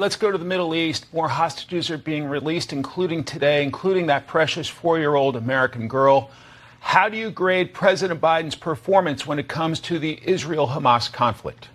Let's go to the Middle East. More hostages are being released, including today, including that precious 4-year-old American girl. How do you grade President Biden's performance when it comes to the Israel-Hamas conflict?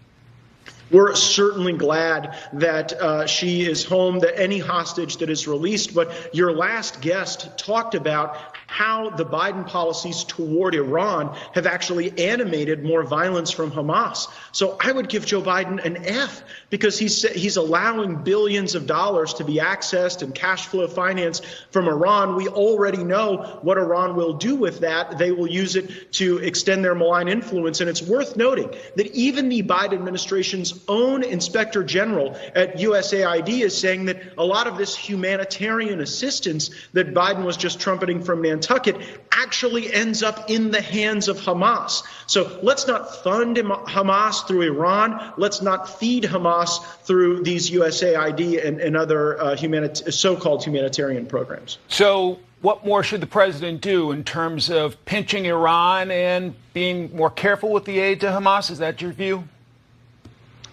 We're certainly glad that she is home, that any hostage that is released. But your last guest talked about how the Biden policies toward Iran have actually animated more violence from Hamas. So I would give Joe Biden an F, because he's allowing billions of dollars to be accessed and cash flow finance from Iran. We already know what Iran will do with that. They will use it to extend their malign influence. And it's worth noting that even the Biden administration's own inspector general at USAID is saying that a lot of this humanitarian assistance that Biden was just trumpeting from Nantucket actually ends up in the hands of Hamas. So let's not fund Hamas through Iran. Let's not feed Hamas through these USAID and other so-called humanitarian programs. So what more should the president do in terms of pinching Iran and being more careful with the aid to Hamas? Is that your view?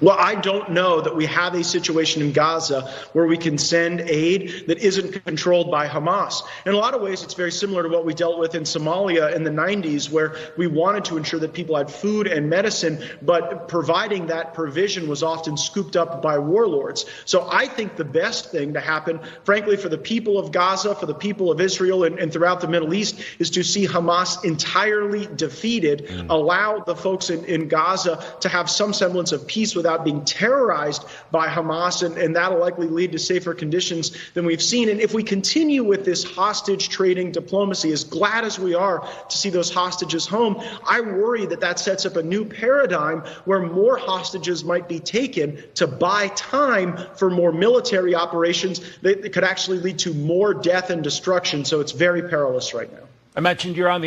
Well, I don't know that we have a situation in Gaza where we can send aid that isn't controlled by Hamas. In a lot of ways, it's very similar to what we dealt with in Somalia in the 90s, where we wanted to ensure that people had food and medicine, but providing that provision was often scooped up by warlords. So I think the best thing to happen, frankly, for the people of Gaza, for the people of Israel and throughout the Middle East, is to see Hamas entirely defeated, allow the folks in Gaza to have some semblance of peace without being terrorized by Hamas, and that'll likely lead to safer conditions than we've seen. And if we continue with this hostage trading diplomacy, as glad as we are to see those hostages home, I worry that that sets up a new paradigm where more hostages might be taken to buy time for more military operations that could actually lead to more death and destruction. So it's very perilous right now. I mentioned you're on the